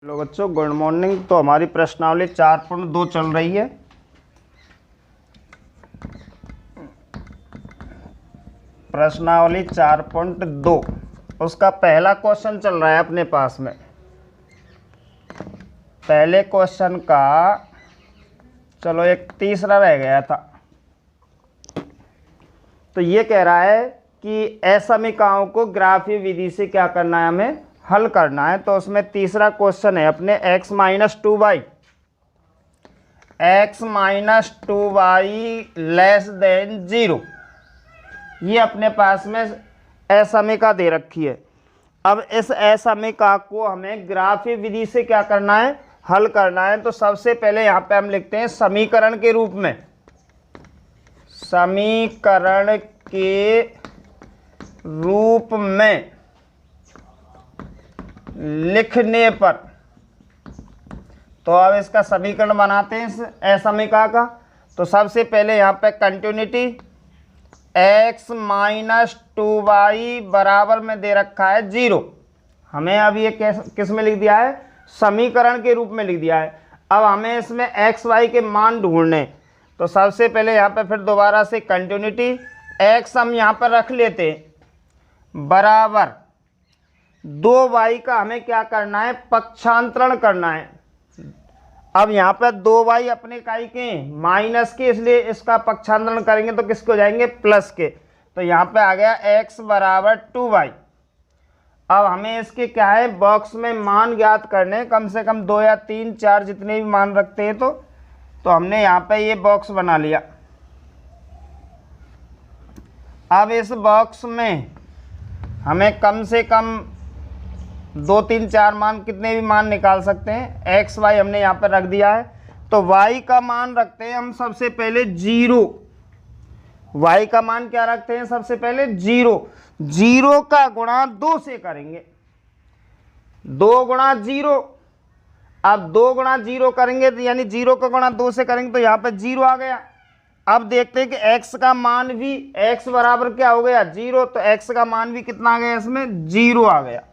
Hello बच्चों, good morning. तो हमारी प्रश्नावली 4.2 चल रही है। प्रश्नावली 4.2 उसका पहला क्वेश्चन चल रहा है अपने पास में। पहले क्वेश्चन का चलो एक तीसरा रह गया था। तो ये कह रहा है कि असमीकाओं को ग्राफीय विधि से क्या करना है, हमें हल करना है। तो उसमें तीसरा क्वेश्चन है अपने x minus two y less than 0। ये अपने पास में असमीका दे रखी है। अब इस असमीका को हमें ग्राफीय विधि से क्या करना है, हल करना है। तो सबसे पहले यहाँ पे हम लिखते हैं समीकरण के रूप में, समीकरण के रूप में लिखने पर। तो अब इसका समीकरण बनाते हैं इस असमीका का। तो सबसे पहले यहाँ पे continuity x minus two y बराबर में दे रखा है 0। हमें अब ये किस में लिख दिया है, समीकरण के रूप में लिख दिया है। अब हमें इसमें x y के मान ढूंढने। तो सबसे पहले यहाँ पे फिर दोबारा से कंटिन्यूटी x हम यहाँ पर रख लेते हैं बराबर 2y का हमें क्या करना है, पक्षांतरण करना है। अब यहाँ पर 2y अपने इकाई के माइनस के, इसलिए इसका पक्षांतरण करेंगे तो किसको जाएंगे, प्लस के। तो यहाँ पे आ गया x बराबर 2y। अब हमें इसके क्या है, बॉक्स में मान ज्ञात करने, कम से कम 2 या 3 4 जितने भी मान रखते हैं। तो हमने यहाँ पे ये बॉक्स बना लिया। अब इस बॉक्स में हमें कम से कम 2 3 4 मान, कितने भी मान निकाल सकते हैं। x y हमने यहाँ पर रख दिया है। तो y का मान रखते हैं हम सबसे पहले 0। y का मान क्या रखते हैं, सबसे पहले 0। 0 का गुणा 2 से करेंगे, 2 गुणा 0। अब 2 गुणा 0 करेंगे तो यानी 0 का गुणा 2 से करेंगे तो यहाँ पर 0 आ गया। अब देखते हैं कि x का मान भी, x बराबर क्या हो गया, 0। तो x का मान भी कितना आ गया, इसमें 0 आ गया।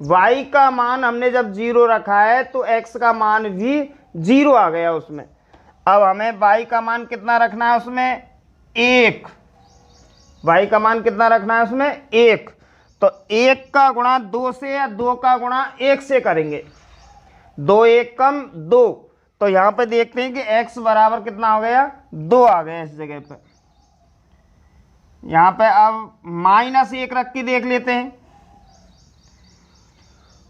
y का मान हमने जब 0 रखा है तो x का मान भी 0 आ गया उसमें। अब हमें y का मान कितना रखना है उसमें, 1। y का मान कितना रखना है उसमें, 1। तो 1 का गुणा 2 से या 2 का गुणा 1 से करेंगे, 2 1 कम 2। तो यहाँ पे देखते हैं कि x बराबर कितना हो गया, 2 आ गया इस जगह पे। यहाँ पे अब -1 रख के देख लेते हैं।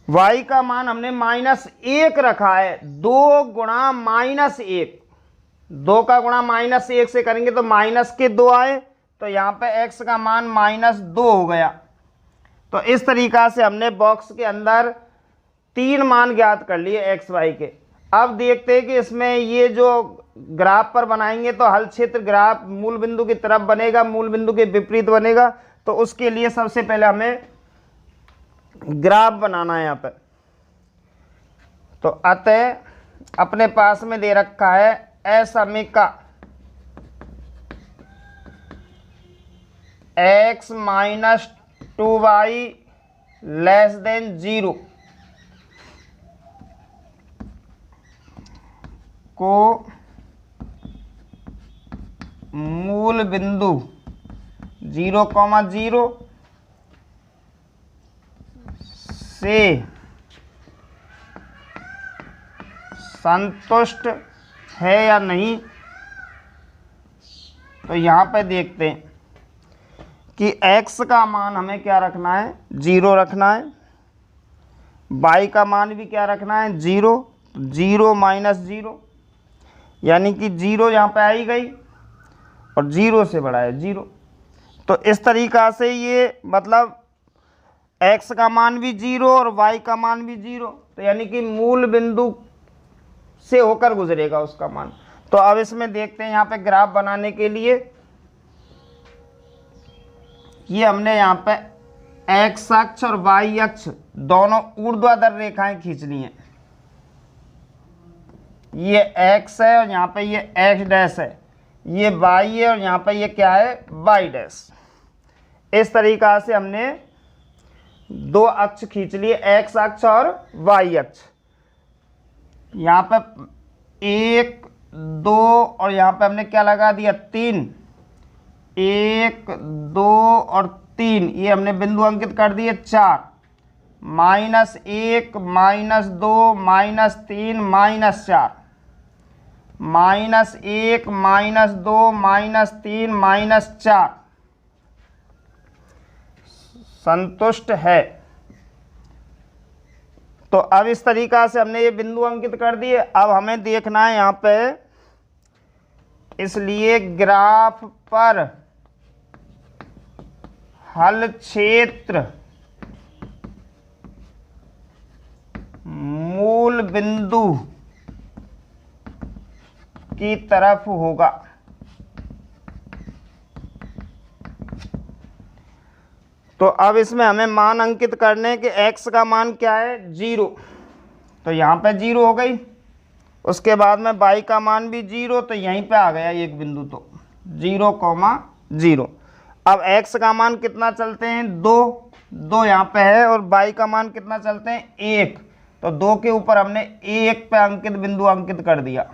y का मान हमने -1 रखा है, 2 गुणा -1, 2 का गुणा -1 से करेंगे तो माइनस के 2 आए। तो यहाँ पे x का मान -2 हो गया। तो इस तरीका से हमने बॉक्स के अंदर 3 मान ज्ञात कर लिए x y के। अब देखते हैं कि इसमें ये जो ग्राफ पर बनाएंगे तो हल क्षेत्र ग्राफ मूल बिंदु की तरफ बनेगा, मूल बिंदु के विपरीत बनेगा। तो उसके लिए सबसे पहले हमें ग्राफ बनाना है यहाँ पर। तो अतः अपने पास में दे रखा है असमीका x minus 2y less than 0 को मूल बिंदु 0,0 से संतुष्ट है या नहीं। तो यहाँ पे देखते हैं कि x का मान हमें क्या रखना है, 0 रखना है। y का मान भी क्या रखना है, 0। 0 माइनस 0 यानी कि 0 यहाँ पे आई गई और 0 से बड़ा है 0। तो इस तरीका से ये मतलब x का मान भी 0 और y का मान भी 0। तो यानी कि मूल बिंदु से होकर गुजरेगा उसका मान। तो अब इसमें देखते हैं यहाँ पे ग्राफ बनाने के लिए, ये हमने यहाँ पे x अक्ष और y अक्ष दोनों ऊर्ध्वाधर रेखाएं खींचनी है। ये x है और यहाँ पे ये x डैश है, ये y है और यहाँ पे ये क्या है, y डैश। इस तरीका से हमने दो अक्ष खींच लिए, एक्स अक्ष और वाई अक्ष। यहाँ पे 1 2 और यहाँ पे हमने क्या लगा दिया 3, 1 2 और 3, ये हमने बिंदु अंकित कर दिए 4, -1 -2 -3 -4, -1 -2 -3 -4 संतुष्ट है। तो अब इस तरीका से हमने ये बिंदु अंकित कर दिए। अब हमें देखना है यहाँ पे, इसलिए ग्राफ पर हल क्षेत्र मूल बिंदु की तरफ होगा। तो अब इसमें हमें मान अंकित करने के x का मान क्या है 0, तो यहाँ पे 0 हो गई। उसके बाद में y का मान भी 0, तो यहीं पे आ गया एक बिंदु, तो 0, 0। अब x का मान कितना चलते हैं 2 यहाँ पे है, और y का मान कितना चलते हैं 1, तो 2 के ऊपर हमने 1 पे अंकित बिंदु अंकित कर दिया।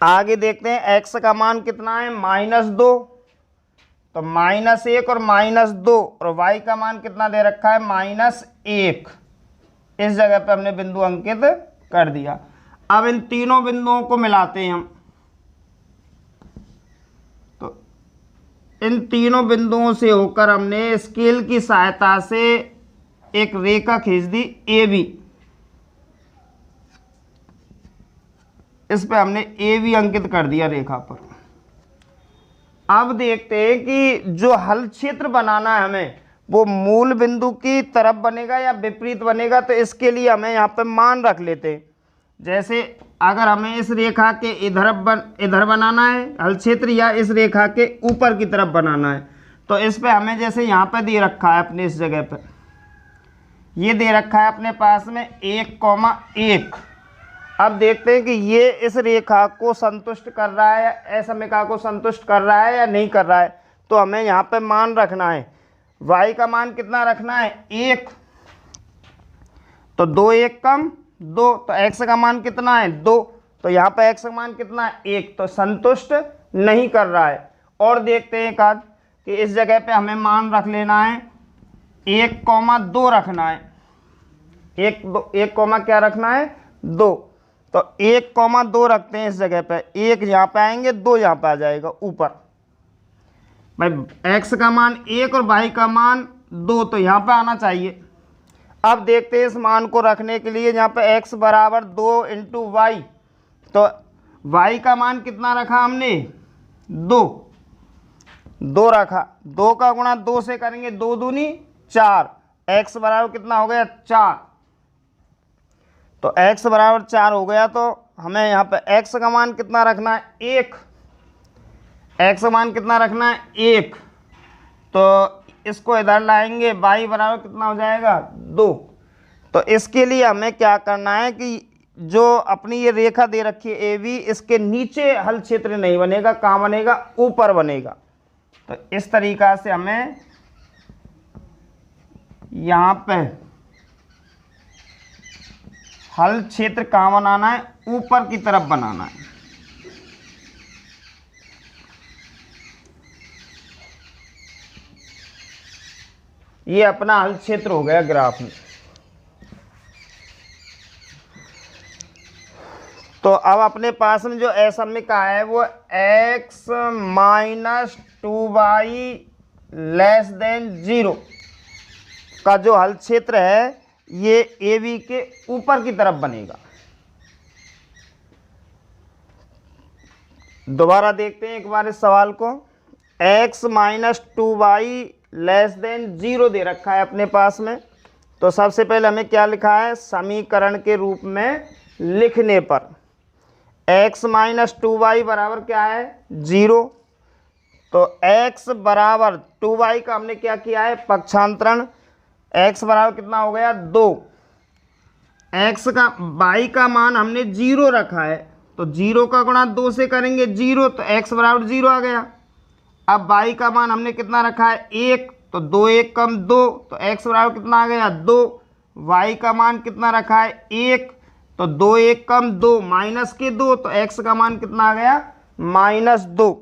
आगे देखते हैं x का मान कितना है -2, तो -1 और -2, और y का मान कितना दे रखा है -1, इस जगह पे हमने बिंदु अंकित कर दिया। अब इन तीनों बिंदुओं को मिलाते हैं हम, तो इन तीनों बिंदुओं से होकर हमने स्केल की सहायता से एक रेखा खींच दी AB। इस पे हमने AB अंकित कर दिया रेखा पर। अब देखते हैं कि जो हल क्षेत्र बनाना है हमें, वो मूल बिंदु की तरफ बनेगा या विपरीत बनेगा। तो इसके लिए हमें यहाँ पे मान रख लेते हैं। जैसे अगर हमें इस रेखा के इधर बनाना है हल क्षेत्र, या इस रेखा के ऊपर की तरफ बनाना है, तो इस पे हमें जैसे यहाँ पे दे रखा है अपने इस जगह पे, ये दे रखा है अपने पास में 1,1। अब देखते हैं कि ये इस रेखा को संतुष्ट कर रहा है, असमिका को संतुष्ट कर रहा है या नहीं कर रहा है। तो हमें यहाँ पे मान रखना है, y का मान कितना रखना है 1, तो 2 1 कम 2, तो x का मान कितना है 2, तो यहाँ पे x का मान कितना है 1, तो संतुष्ट नहीं कर रहा है। और देखते हैं एक कि इस जगह पे हमें मान रख लेना है 1,2 रखना है, 1 कॉमा क्या रखना है 2, तो 1,2 रखते हैं इस जगह पे। 1 यहाँ पे आएंगे, 2 यहाँ पे आ जाएगा ऊपर। भाई x का मान 1 और y का मान 2, तो यहाँ पे आना चाहिए। अब देखते हैं इस मान को रखने के लिए, यहाँ पे x बराबर 2 × y, तो y का मान कितना रखा हमने 2 रखा। 2 का गुणा 2 से करेंगे, 2 दूनी 4, x बराबर कितना हो गया 4, तो x बराबर 4 हो गया। तो हमें यहाँ पे x का मान कितना रखना है 1, x का मान कितना रखना है 1, तो इसको इधर लाएंगे, y बराबर कितना हो जाएगा 2। तो इसके लिए हमें क्या करना है कि जो अपनी ये रेखा दे रखी है AB, इसके नीचे हल क्षेत्र नहीं बनेगा, कहाँ बनेगा ऊपर बनेगा। तो इस तरीका से हमें यहाँ पे हल क्षेत्र कहाँ बनाना है, ऊपर की तरफ बनाना है। ये अपना हल क्षेत्र हो गया ग्राफ में। तो अब अपने पास में जो असमिका है वो x - 2y < 0 का जो हल क्षेत्र है, ये AB के ऊपर की तरफ बनेगा। दोबारा देखते हैं एक बार इस सवाल को। x - 2y < 0 दे रखा है अपने पास में। तो सबसे पहले हमें क्या लिखा है, समीकरण के रूप में लिखने पर x - 2y बराबर क्या है 0, तो x बराबर 2y का हमने क्या किया है पक्षांतरण, x बराबर कितना हो गया 2, y का मान हमने 0 रखा है, तो 0 का गुणा 2 से करेंगे 0, तो x बराबर 0 आ गया। अब y का मान हमने कितना रखा है 1, तो 2 1 कम 2, तो x बराबर कितना आ गया 2। y का मान कितना रखा है 1, तो 2 1 कम 2 माइनस के 2, तो x का मान कितना आ गया -2।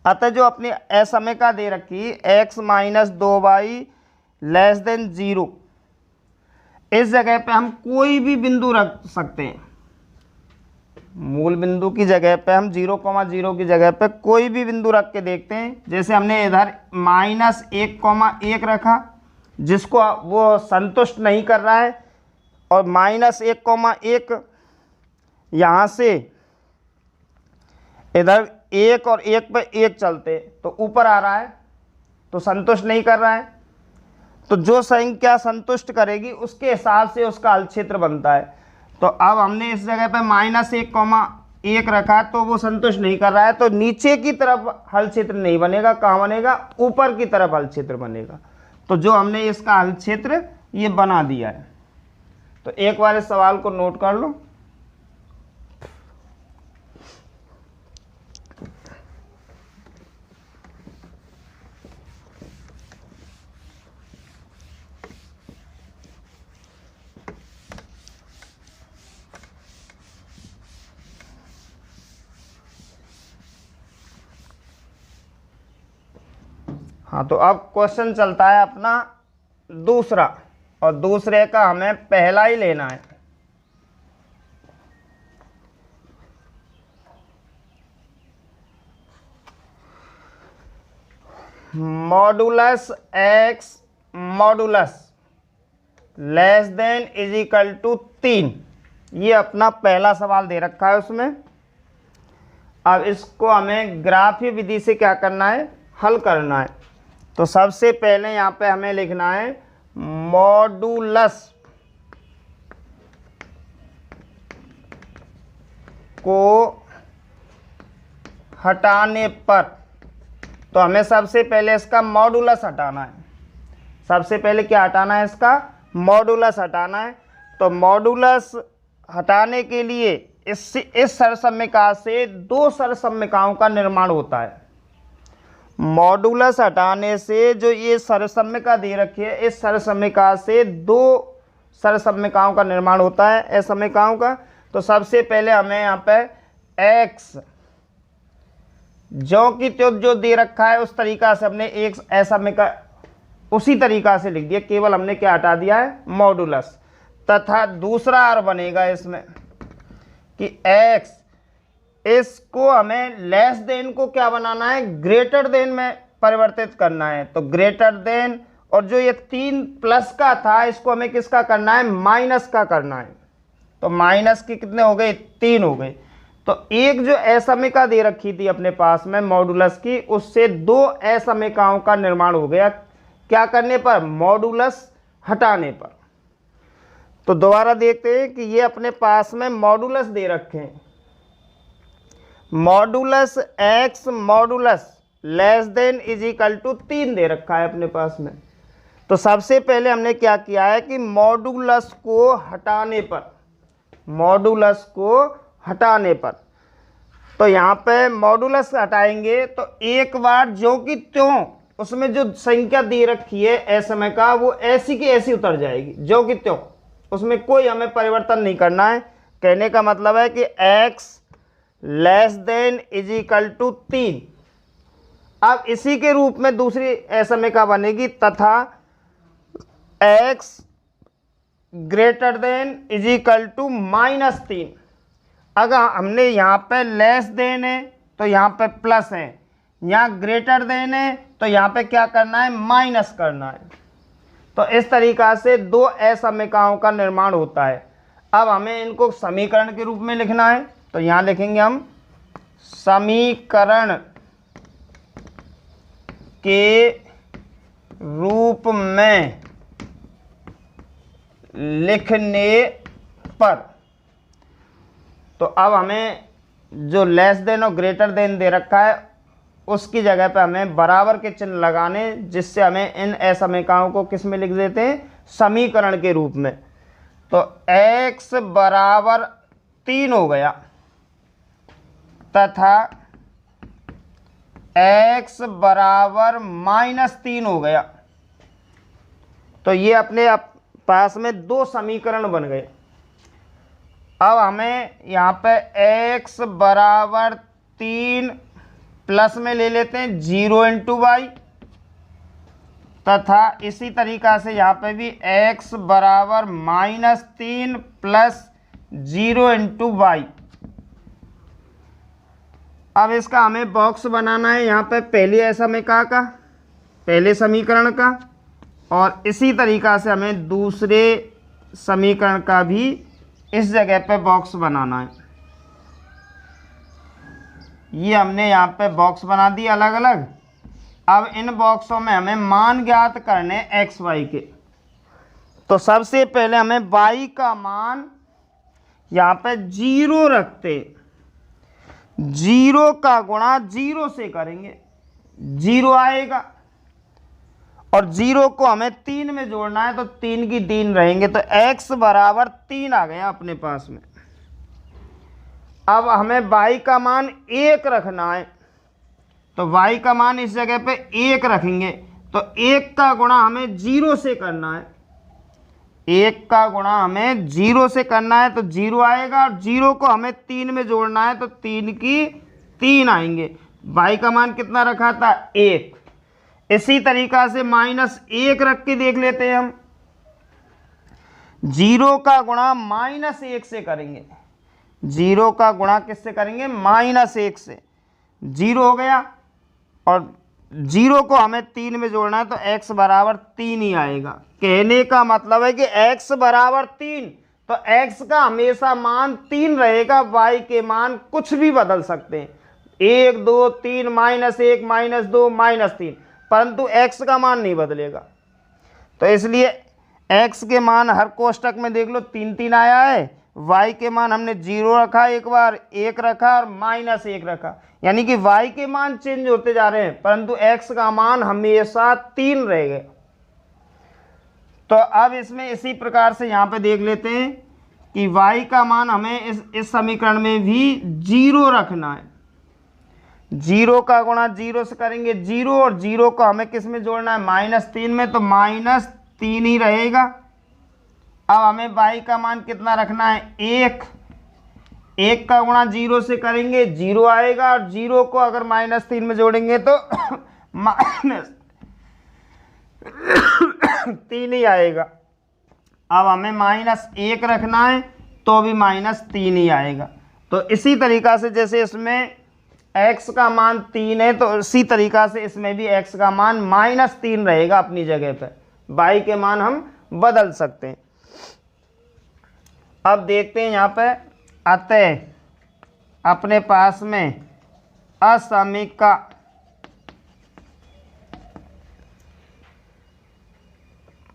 अतः जो अपनी असमीका दे रखी x minus 2y less than 0, इस जगह पे हम कोई भी बिंदु रख सकते हैं। मूल बिंदु की जगह पे हम 0,0 की जगह पे कोई भी बिंदु रख के देखते हैं। जैसे हमने इधर -1,1 रखा, जिसको वो संतुष्ट नहीं कर रहा है, और -1,1 यहाँ से इधर 1 और 1 पे 1 चलते तो ऊपर आ रहा है, तो संतुष्ट नहीं कर रहा है। तो जो संख्या संतुष्ट करेगी उसके हिसाब से उसका हल क्षेत्र बनता है। तो अब हमने इस जगह पे -1,1 रखा, तो वो संतुष्ट नहीं कर रहा है, तो नीचे की तरफ हल क्षेत्र नहीं बनेगा। कहाँ बनेगा? ऊपर की तरफ हल क्षेत्र बनेगा। तो जो हमने इसका हल क्षेत्र ये बना दिया है। तो एक बार इस सवाल को नोट कर लो। हाँ, तो अब क्वेश्चन चलता है अपना दूसरा, और दूसरे का हमें पहला ही लेना है। Modulus x modulus less than is equal to 3, ये अपना पहला सवाल दे रखा है उसमें। अब इसको हमें ग्राफीय विधि से क्या करना है? हल करना है। तो सबसे पहले यहाँ पे हमें लिखना है मॉडुलस को हटाने पर, तो हमें सबसे पहले इसका मॉडुलस हटाना है। सबसे पहले क्या हटाना है? इसका मॉडुलस हटाना है। तो मॉडुलस हटाने के लिए इस सरसम्यका से 2 सरसम्यकाओं का निर्माण होता है। मॉडुलस हटाने से जो ये सरसम्यका दे रखी है, इस सरसम्यका से 2 सरसम्यकाओं का निर्माण होता है, असम्यकाओं का। तो सबसे पहले हमें यहाँ पे x जो कि जो दे रखा है उस तरीका से हमने एक असम्यका उसी तरीका से लिख दिया, केवल हमने क्या हटा दिया है? मॉडुलस। तथा दूसरा r बनेगा इसमें कि x, इसको हमें लेस देन को क्या बनाना है? ग्रेटर देन में परिवर्तित करना है। तो ग्रेटर देन, और जो ये 3 प्लस का था इसको हमें किसका करना है? माइनस का करना है। तो माइनस के कितने हो गए? 3 हो गए। तो एक जो असमीका दे रखी थी अपने पास में मॉडुलस की, उससे 2 असमीकाओं का निर्माण हो गया। क्या करने पर? मॉडुलस हटाने पर। तो दोबारा देखते हैं कि ये अपने पास में मॉडुलस दे रखे हैं। Modulus x modulus less than is equal to 3 दे रखा है अपने पास में। तो सबसे पहले हमने क्या किया है कि मॉडुलस को हटाने पर, मॉडुलस को हटाने पर, तो यहाँ पे मॉडुलस हटाएंगे तो एक बार जो कि त्यों उसमें जो संख्या दे रखी है असमयका, वो ऐसी की ऐसी उतर जाएगी, जो कि त्यों, उसमें कोई हमें परिवर्तन नहीं करना है। कहने का मतलब है कि x less than is equal to 3। अब इसी के रूप में दूसरी असमयका बनेगी, तथा x greater than is equal to -3। अगर हमने यहाँ पे लेस देन है तो यहाँ पे प्लस है, यहाँ ग्रेटर देन है तो यहाँ पे क्या करना है? माइनस करना है। तो इस तरीका से 2 असमयकाओं का निर्माण होता है। अब हमें इनको समीकरण के रूप में लिखना है। तो यहाँ लिखेंगे हम समीकरण के रूप में लिखने पर, तो अब हमें जो लेस देन और ग्रेटर देन दे रखा है उसकी जगह पे हमें बराबर के चिन्ह लगाने, जिससे हमें इन असमयकाओं को किस में लिख देते हैं? समीकरण के रूप में। तो x बराबर 3 हो गया, तथा x बराबर -3 हो गया। तो ये अपने पास में 2 समीकरण बन गए। अब हमें यहाँ पे x बराबर 3 प्लस में ले लेते हैं 0 इंटू वाई, तथा इसी तरीक़ा से यहाँ पे भी x बराबर -3 प्लस 0 इंटू वाई। अब इसका हमें बॉक्स बनाना है यहाँ पे पहले समीकरण का, पहले समीकरण का, और इसी तरीक़ा से हमें दूसरे समीकरण का भी इस जगह पे बॉक्स बनाना है। ये हमने यहाँ पे बॉक्स बना दिए अलग अलग। अब इन बॉक्सों में हमें मान ज्ञात करने एक्स वाई के। तो सबसे पहले हमें y का मान यहाँ पे 0 रखते, 0 का गुणा 0 से करेंगे, 0 आएगा, और 0 को हमें 3 में जोड़ना है, तो 3 की 3 रहेंगे, तो x बराबर 3 आ गया अपने पास में। अब हमें y का मान 1 रखना है, तो y का मान इस जगह पे 1 रखेंगे, तो 1 का गुणा हमें 0 से करना है, 1 का गुणा हमें 0 से करना है, तो 0 आएगा, और 0 को हमें 3 में जोड़ना है, तो 3 की 3 आएंगे। y का मान कितना रखा था 1। इसी तरीक़ा से -1 रख के देख लेते हैं हम। 0 का गुणा -1 से करेंगे, 0 का गुणा किससे करेंगे -1 से, 0 हो गया, और 0 को हमें 3 में जोड़ना है, तो x बराबर 3 ही आएगा। कहने का मतलब है कि x बराबर 3, तो x का हमेशा मान 3 रहेगा, y के मान कुछ भी बदल सकते हैं, 1 2 3 -1 -2 -3, परंतु x का मान नहीं बदलेगा। तो इसलिए x के मान हर कोष्टक में देख लो 3 3 आया है, y के मान हमने 0 रखा, एक बार 1 रखा और -1 रखा, यानी कि y के मान चेंज होते जा रहे हैं, परंतु x का मान हमेशा 3 रहेगा। तो अब इसमें इसी प्रकार से यहाँ पे देख लेते हैं कि y का मान हमें इस समीकरण में भी 0 रखना है, 0 का गुणा 0 से करेंगे 0, और 0 को हमें किस में जोड़ना है -3 में, तो -3 ही रहेगा। अब हमें y का मान कितना रखना है 1, 1 का गुणा 0 से करेंगे 0 आएगा, और 0 को अगर -3 में जोड़ेंगे तो -3 ही आएगा। अब हमें -1 रखना है, तो भी -3 ही आएगा। तो इसी तरीक़ा से जैसे इसमें x का मान 3 है, तो इसी तरीक़ा से इसमें भी x का मान -3 रहेगा अपनी जगह पर, y के मान हम बदल सकते हैं। अब देखते हैं यहाँ पे, अतः अपने पास में असमीका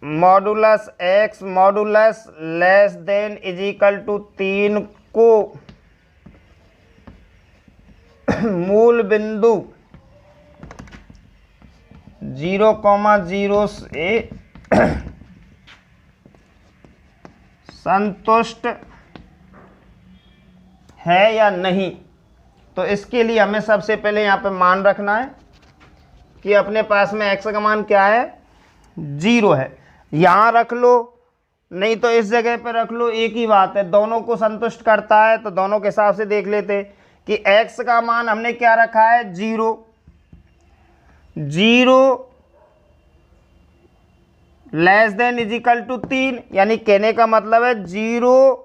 modulus x modulus less than equal to 3 को मूल बिंदु 0,0 से संतुष्ट है या नहीं। तो इसके लिए हमें सबसे पहले यहाँ पे मान रखना है कि अपने पास में x का मान क्या है 0 है, यहाँ रख लो, नहीं तो इस जगह पे रख लो, एक ही बात है, दोनों को संतुष्ट करता है। तो दोनों के हिसाब से देख लेते हैं कि x का मान हमने क्या रखा है 0, 0 लेस देन इजिकल टू 3, यानी कहने का मतलब है 0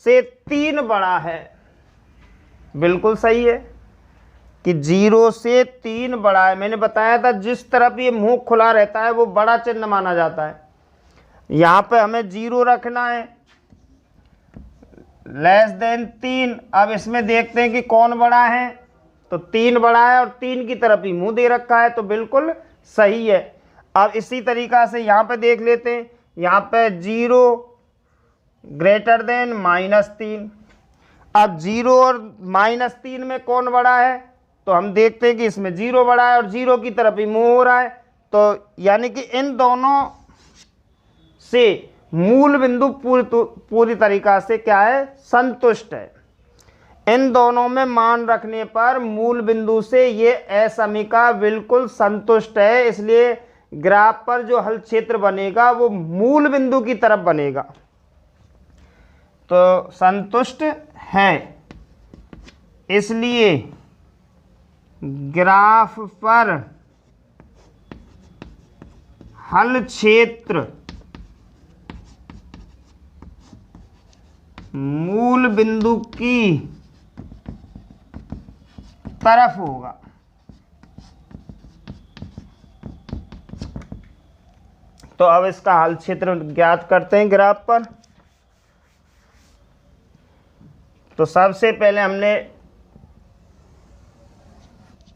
से 3 बड़ा है। बिल्कुल सही है कि 0 से 3 बड़ा है। मैंने बताया था जिस तरफ ये मुंह खुला रहता है वो बड़ा चिन्ह माना जाता है। यहाँ पे हमें 0 रखना है, लेस देन 3। अब इसमें देखते हैं कि कौन बड़ा है, तो 3 बड़ा है, और 3 की तरफ ही मुंह दे रखा है, तो बिल्कुल सही है। अब इसी तरीक़ा से यहाँ पे देख लेते हैं, यहाँ पे 0 ग्रेटर देन -3। अब 0 और -3 में कौन बड़ा है, तो हम देखते हैं कि इसमें 0 बड़ा है और 0 की तरफ ही मूव हो रहा है। तो यानी कि इन दोनों से मूल बिंदु पूरी तरीक़ा से क्या है संतुष्ट है। इन दोनों में मान रखने पर मूल बिंदु से ये असमीका बिल्कुल संतुष्ट है, इसलिए ग्राफ पर जो हल क्षेत्र बनेगा वो मूल बिंदु की तरफ बनेगा। तो संतुष्ट है, इसलिए ग्राफ पर हल क्षेत्र मूल बिंदु की तरफ होगा। तो अब इसका हल क्षेत्र ज्ञात करते हैं ग्राफ पर। तो सबसे पहले हमने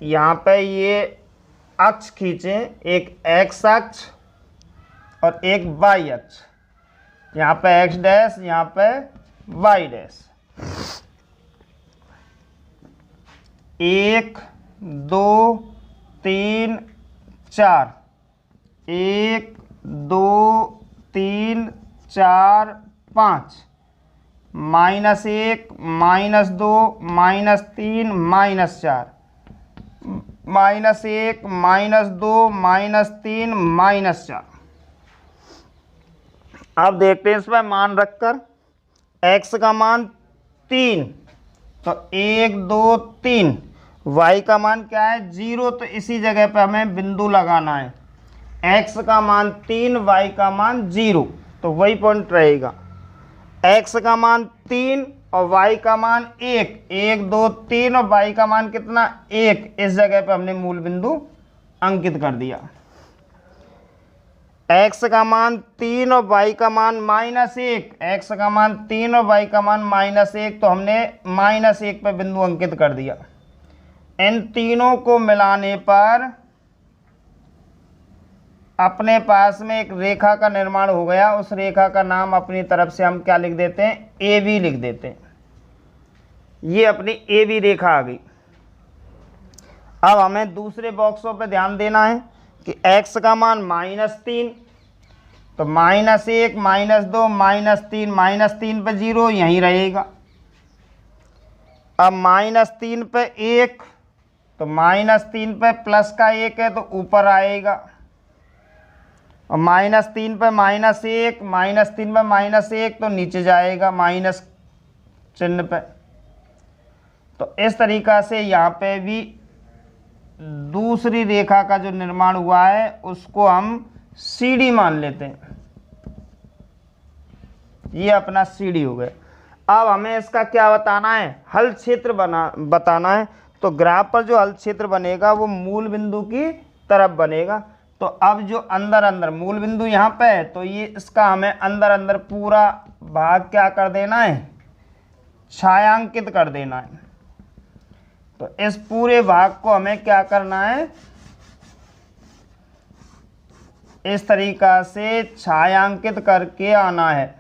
यहाँ पे ये अक्ष खींचे, एक एक्स अक्ष और एक वाई अक्ष। यहाँ पे एक्स डैश, यहाँ पे वाई डैश। 1 2 3 4, 1 2 3 4 5, -1 -2 -3 -4, -1 -2 -3 -4। अब देखते हैं इसमें मान रखकर x का मान 3, तो 1 2 3। y का मान क्या है 0, तो इसी जगह पे हमें बिंदु लगाना है। x का मान 3, y का मान 0, तो वही पॉइंट रहेगा। x का मान 3 और y का मान 1, 1 2 3 और y का मान कितना 1, इस जगह पे हमने मूल बिंदु अंकित कर दिया। x का मान 3 और y का मान -1, x का मान 3 और y का मान -1, तो हमने -1 पे बिंदु अंकित कर दिया। इन तीनों को मिलाने पर अपने पास में एक रेखा का निर्माण हो गया। उस रेखा का नाम अपनी तरफ से हम क्या लिख देते हैं, ए बी लिख देते हैं। ये अपनी ए बी रेखा आ गई। अब हमें दूसरे बॉक्सों पे ध्यान देना है कि x का मान -3, तो -1 -2 -3 पे 0 यहीं रहेगा। अब -3 पे 1, तो -3 पे प्लस का 1 है तो ऊपर आएगा। और -3 पे -1, -3 पे -1 तो नीचे जाएगा माइनस चिन्ह पे। तो इस तरीक़ा से यहाँ पे भी दूसरी रेखा का जो निर्माण हुआ है उसको हम CD मान लेते हैं। ये अपना CD हो गया। अब हमें इसका क्या बताना है, हल क्षेत्र बताना है। तो ग्राफ पर जो हल क्षेत्र बनेगा वो मूल बिंदु की तरफ बनेगा। तो अब जो अंदर मूल बिंदु यहाँ पे है, तो ये इसका हमें अंदर पूरा भाग क्या कर देना है, छायांकित कर देना है। तो इस पूरे भाग को हमें क्या करना है, इस तरीका से छायांकित करके आना है।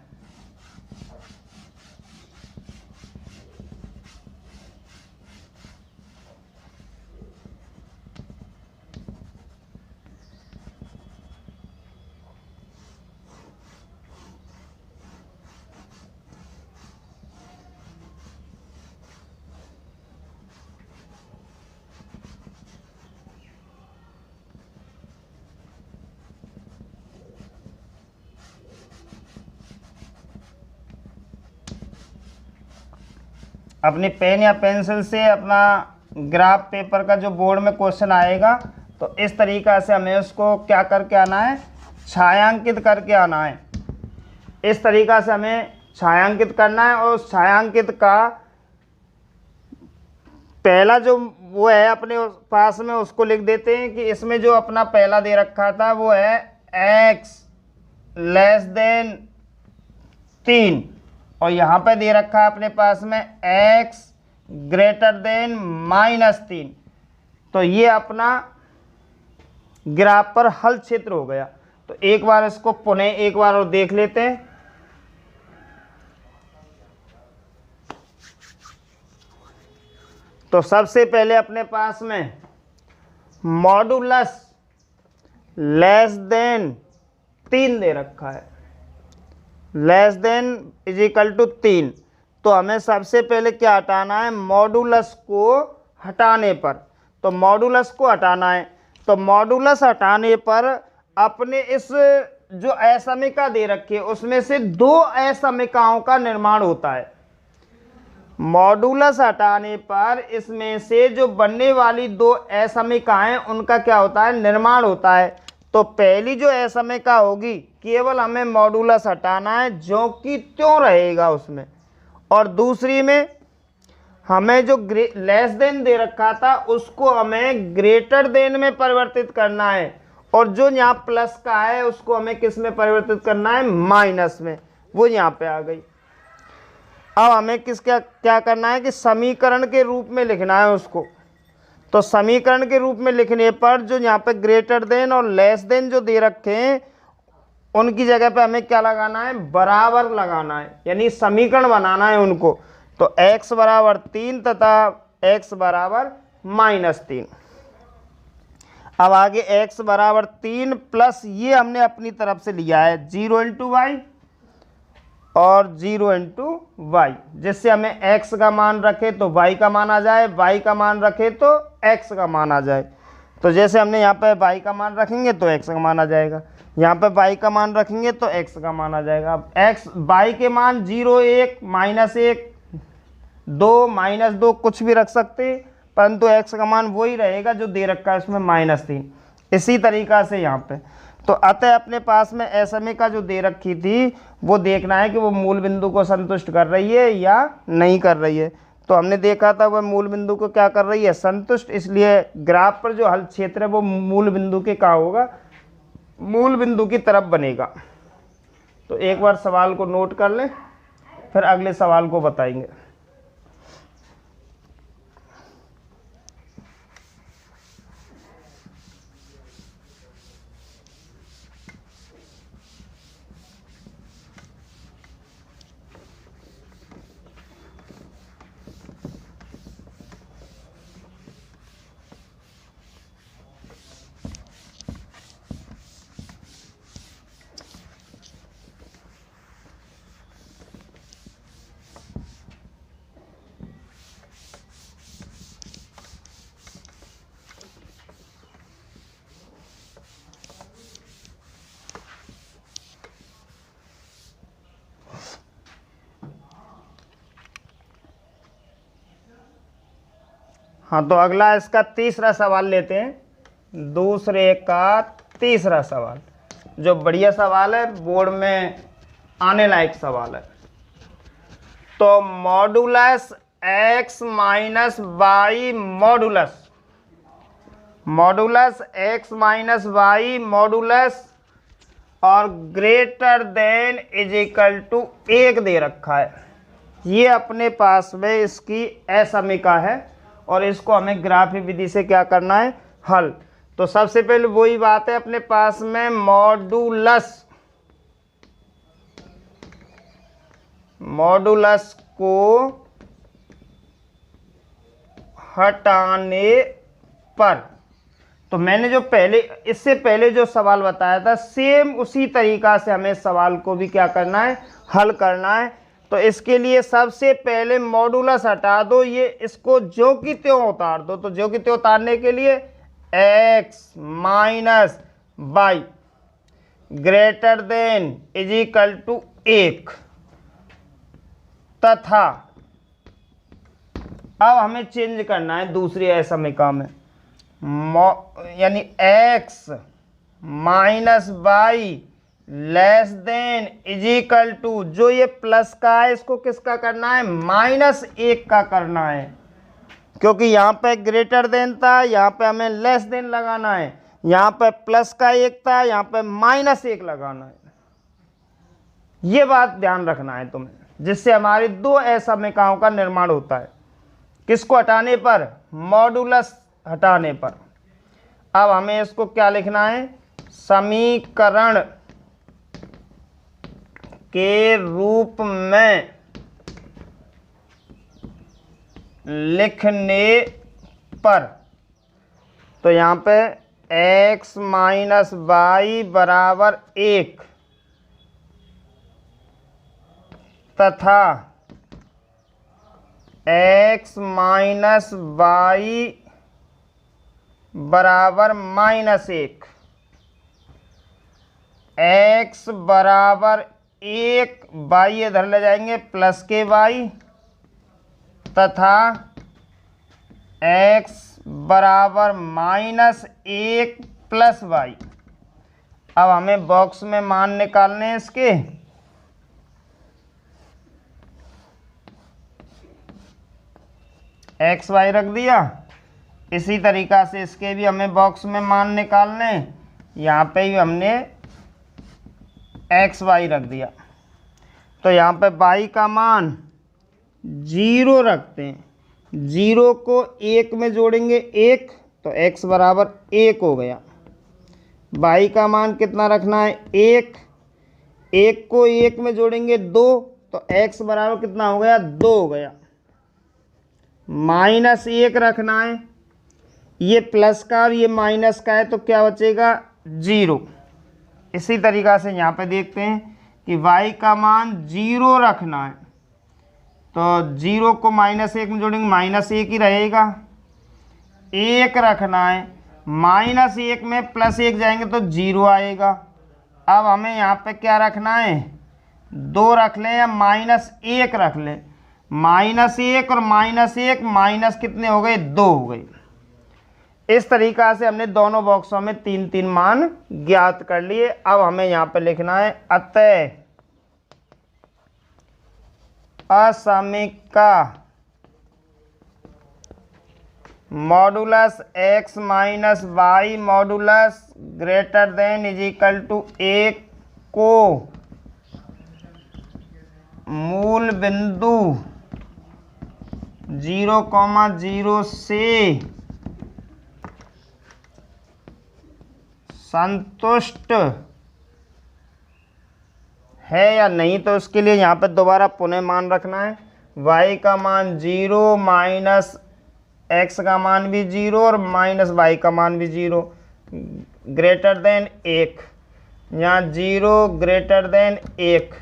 अपनी पेन या पेंसिल से अपना ग्राफ पेपर का जो बोर्ड में क्वेश्चन आएगा, तो इस तरीक़ा से हमें उसको क्या करके आना है, छायांकित करके आना है। इस तरीक़ा से हमें छायांकित करना है। और उस छायांकित का पहला जो वो है अपने पास में, उसको लिख देते हैं कि इसमें जो अपना पहला दे रखा था वो है x < 3, और यहाँ पे दे रखा है अपने पास में x < -3। तो ये अपना ग्राफ पर हल क्षेत्र हो गया। तो एक बार इसको पुनः एक बार और देख लेते हैं। तो सबसे पहले अपने पास में मॉडुलस <3 दे रखा है, < 3। तो हमें सबसे पहले क्या हटाना है, मॉडुलस को हटाने पर। तो मॉडुलस को हटाना है, तो मॉडुलस हटाने पर अपने इस जो असमिका दे रखी है उसमें से दो असमिकाओं का निर्माण होता है। मॉडुलस हटाने पर इसमें से जो बनने वाली दो असमिकाएं उनका क्या होता है, निर्माण होता है। तो पहली जो असमिका होगी केवल हमें मॉडुलस हटाना है, जो कि त्यों रहेगा उसमें, और दूसरी में हमें जो लेस देन दे रखा था उसको हमें ग्रेटर देन में परिवर्तित करना है, और जो यहाँ प्लस का है उसको हमें किस में परिवर्तित करना है, माइनस में। वो यहाँ पे आ गई। अब हमें क्या करना है कि समीकरण के रूप में लिखना है उसको। तो समीकरण के रूप में लिखने पर जो यहाँ पे ग्रेटर देन और लेस देन जो दे रखे हैं उनकी जगह पे हमें क्या लगाना है, बराबर लगाना है, यानी समीकरण बनाना है उनको। तो x बराबर 3 तथा x बराबर -3। अब आगे x बराबर 3 प्लस ये हमने अपनी तरफ से लिया है 0 इंटू वाई और 0 इंटू वाई, जिससे हमें x का मान रखे तो y का मान आ जाए, y का मान रखे तो x का मान आ जाए। तो जैसे हमने यहाँ पे y का मान रखेंगे तो x का मान आ जाएगा, यहाँ पे y का मान रखेंगे तो x का मान आ जाएगा। अब y के मान 0, 1, -1, 2, -2 कुछ भी रख सकते हैं, परंतु x का मान वही रहेगा जो दे रखा है उसमें -3। इसी तरीक़ा से यहाँ पे तो अतः अपने पास में असमिका जो दे रखी थी वो देखना है कि वो मूल बिंदु को संतुष्ट कर रही है या नहीं कर रही है। तो हमने देखा था वह मूल बिंदु को क्या कर रही है, संतुष्ट। इसलिए ग्राफ पर जो हल क्षेत्र है वो मूल बिंदु के क्या होगा, मूल बिंदु की तरफ बनेगा। तो एक बार सवाल को नोट कर लें, फिर अगले सवाल को बताएंगे। हाँ, तो अगला इसका तीसरा सवाल लेते हैं। दूसरे का तीसरा सवाल जो बढ़िया सवाल है, बोर्ड में आने लायक सवाल है। तो modulus x minus y modulus x minus y modulus और greater than is equal to 1 दे रखा है। ये अपने पास में इसकी असमिका है और इसको हमें ग्राफी विधि से क्या करना है, हल। तो सबसे पहले वही बात है, अपने पास में मॉडुलस को हटाने पर, तो मैंने जो इससे पहले जो सवाल बताया था सेम उसी तरीका से हमें सवाल को भी क्या करना है, हल करना है। तो इसके लिए सबसे पहले मॉडुलस हटा दो, ये इसको जो कि त्यों उतार दो। तो जो कि त्यों उतारने के लिए x minus y greater than is equal to 1 तथा अब हमें चेंज करना है दूसरी असमिका में, यानी x minus y less than is equal to, जो ये प्लस का है इसको किसका करना है, -1 का करना है, क्योंकि यहाँ पे ग्रेटर देन था, यहाँ पे हमें लेस देन लगाना है, यहाँ पे प्लस का 1 था, यहाँ पे -1 लगाना है। ये बात ध्यान रखना है तुम्हें, जिससे हमारी दो असमिकाओं का निर्माण होता है। किसको हटाने पर, मॉडुलस हटाने पर। अब हमें इसको क्या लिखना है, समीकरण के रूप में लिखने पर। तो यहाँ पे x माइनस वाई बराबर 1 तथा x माइनस वाई बराबर -1, x बराबर 1 y इधर ले जाएंगे प्लस के y तथा x बराबर -1 प्लस y। अब हमें बॉक्स में मान निकालने हैं इसके। एक्स वाई रख दिया। इसी तरीक़ा से इसके भी हमें बॉक्स में मान निकालने, यहाँ पे भी हमने एक्स वाई रख दिया। तो यहाँ पे वाई का मान 0 रखते हैं, 0 को 1 में जोड़ेंगे 1 तो x बराबर 1 हो गया। वाई का मान कितना रखना है 1, 1 को 1 में जोड़ेंगे 2 तो x बराबर कितना हो गया 2 हो गया। -1 रखना है, ये प्लस का और ये माइनस का है तो क्या बचेगा 0। इसी तरीक़ा से यहाँ पे देखते हैं कि y का मान 0 रखना है तो 0 को -1 में जोड़ेंगे -1 ही रहेगा। 1 रखना है, -1 में +1 जाएंगे तो 0 आएगा। अब हमें यहाँ पे क्या रखना है 2 रख लें या -1 रख लें। -1 और -1 माइनस कितने हो गए 2 हो गए। इस तरीक़ा से हमने दोनों बॉक्सों में 3-3 मान ज्ञात कर लिए। अब हमें यहाँ पे लिखना है अतः असमीका modulus x minus y modulus greater than equal to 1 को मूल बिंदु 0,0 से संतुष्ट है या नहीं, तो उसके लिए यहाँ पर दोबारा पुनः मान रखना है। y का मान 0 माइनस x का मान भी 0 और माइनस y का मान भी 0 ग्रेटर देन 1। यहाँ 0 ग्रेटर देन 1,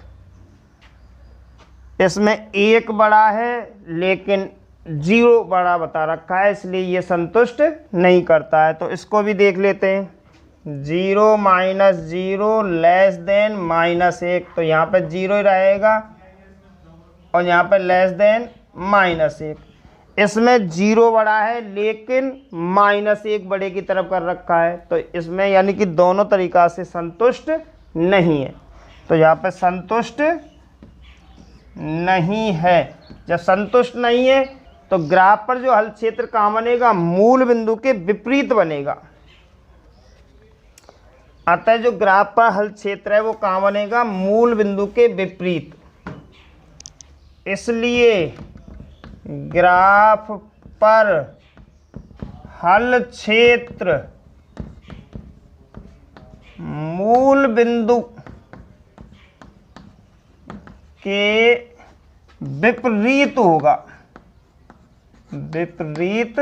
इसमें 1 बड़ा है लेकिन 0 बड़ा बता रखा है, इसलिए ये संतुष्ट नहीं करता है। तो इसको भी देख लेते हैं। 0 माइनस 0 लेस देन -1, तो यहाँ पे 0 ही रहेगा और यहाँ पे लेस देन -1। इसमें 0 बड़ा है लेकिन -1 बड़े की तरफ कर रखा है, तो इसमें यानी कि दोनों तरीक़ा से संतुष्ट नहीं है। तो यहाँ पे संतुष्ट नहीं है। जब संतुष्ट नहीं है तो ग्राफ पर जो हल क्षेत्र कहाँ बनेगा, मूल बिंदु के विपरीत बनेगा। अतः जो ग्राफ पर हल क्षेत्र है वो कहाँ बनेगा, मूल बिंदु के विपरीत। इसलिए ग्राफ पर हल क्षेत्र मूल बिंदु के विपरीत होगा, विपरीत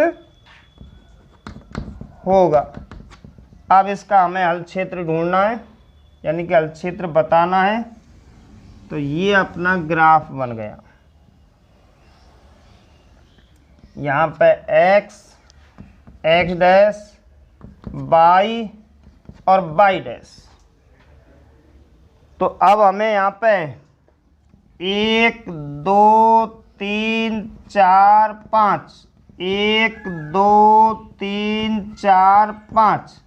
होगा। अब इसका हमें हल क्षेत्र ढूंढना है, यानी कि हल क्षेत्र बताना है। तो ये अपना ग्राफ बन गया। यहाँ पे x, x डैश, y और y डैश। तो अब हमें यहाँ पे 1 2 3 4 5 1 2 3 4 5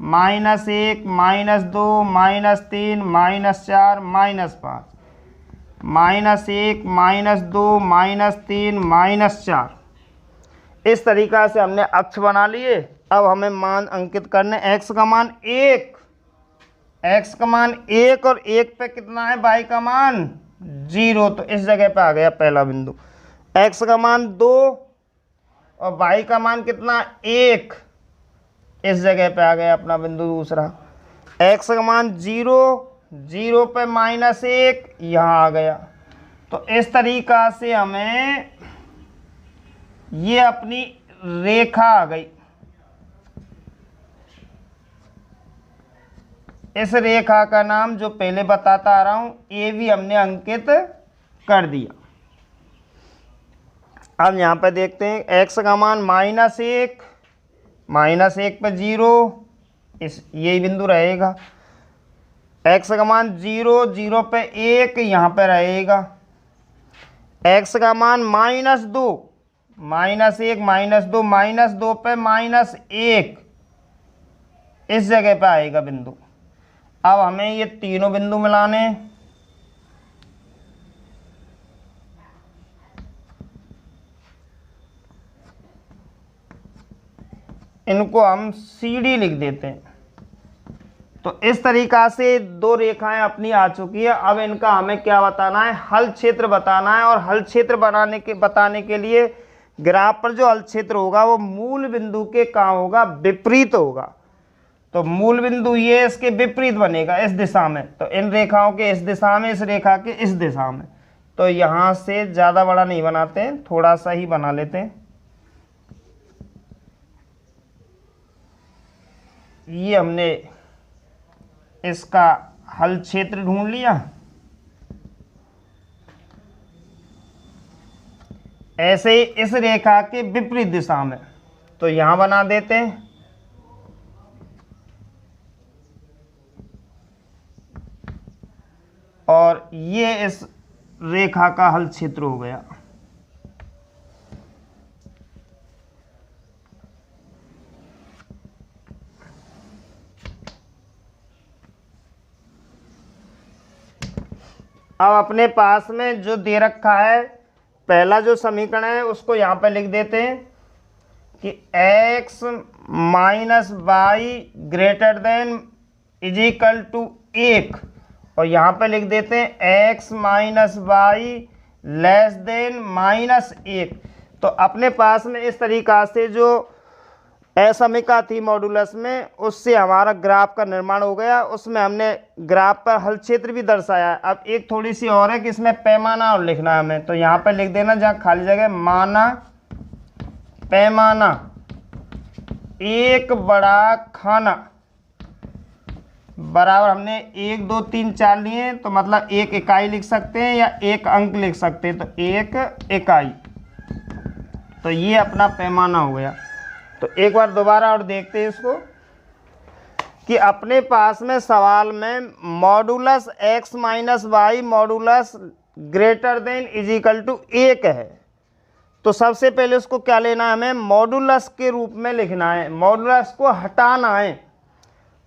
-1 -2 -3 -3 -4 -5 -1 -2 -3 -4। इस तरीक़ा से हमने अक्ष बना लिए। अब हमें मान अंकित करने। x का मान 1, x का मान 1 और 1 पे कितना है y का मान 0, तो इस जगह पे आ गया पहला बिंदु। x का मान 2 और y का मान कितना 1, इस जगह पे आ गया अपना बिंदु दूसरा। x का मान 0, 0 पे -1 यहाँ आ गया। तो इस तरीक़ा से हमें ये अपनी रेखा आ गई। इस रेखा का नाम जो पहले बताता आ रहा हूं, ये भी हमने अंकित कर दिया। अब यहाँ पे देखते हैं x का मान -1, -1 पे 0, इस यही बिंदु रहेगा। x का मान 0, 0 पे 1 यहाँ पे रहेगा, x का मान -2, -1, -2, -2 पे -1 इस जगह पे आएगा बिंदु। अब हमें ये तीनों बिंदु मिलाने हैं। इनको हम CD लिख देते हैं। तो इस तरीका से दो रेखाएं अपनी आ चुकी है। अब इनका हमें क्या बताना है, हल क्षेत्र बताना है। और हल क्षेत्र बताने के लिए ग्राफ पर जो हल क्षेत्र होगा वो मूल बिंदु के कहाँ होगा, विपरीत होगा। तो मूल बिंदु ये इसके विपरीत बनेगा, इस दिशा में। तो इन रेखाओं के इस दिशा में, इस रेखा के इस दिशा में। तो यहाँ से ज़्यादा बड़ा नहीं बनाते हैं, थोड़ा सा ही बना लेते हैं। ये हमने इसका हल क्षेत्र ढूंढ लिया। ऐसे ही इस रेखा के विपरीत दिशा में, तो यहां बना देते हैं। और ये इस रेखा का हल क्षेत्र हो गया। अब अपने पास में जो दे रखा है, पहला जो समीकरण है उसको यहाँ पे लिख देते हैं कि x minus y greater than is equal to 1, और यहाँ पे लिख देते हैं x minus y less than -1। तो अपने पास में इस तरीका से जो असमिका थी मॉडुलस में, उससे हमारा ग्राफ का निर्माण हो गया। उसमें हमने ग्राफ पर हल क्षेत्र भी दर्शाया है। अब एक थोड़ी सी और है कि इसमें पैमाना और लिखना है हमें। तो यहाँ पे लिख देना, जहाँ खाली जगह, माना पैमाना एक बड़ा खाना बराबर, हमने 1 2 3 4 लिए, तो मतलब 1 इकाई लिख सकते हैं या 1 अंक लिख सकते हैं। तो 1 इकाई, तो ये अपना पैमाना हो गया। तो एक बार दोबारा और देखते हैं इसको कि अपने पास में सवाल में modulus x minus y modulus greater than is equal to 1 है। तो सबसे पहले उसको क्या लेना है, हमें मॉडुलस के रूप में लिखना है, मॉडुलस को हटाना है।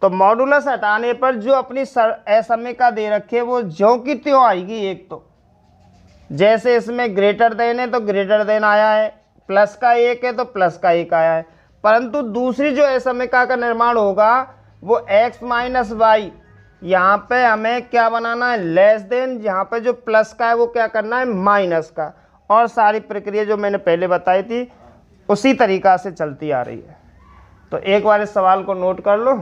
तो मॉडुलस हटाने पर जो अपनी असमिका दे रखी है वो ज्यों की त्यों आएगी। एक तो जैसे इसमें ग्रेटर देन है तो ग्रेटर देन आया है, प्लस का 1 है तो प्लस का 1 आया है। परंतु दूसरी जो असमिका का निर्माण होगा वो x माइनस वाई, यहाँ पे हमें क्या बनाना है, लेस देन, यहाँ पे जो प्लस का है वो क्या करना है, माइनस का। और सारी प्रक्रिया जो मैंने पहले बताई थी उसी तरीका से चलती आ रही है। तो एक बार इस सवाल को नोट कर लो।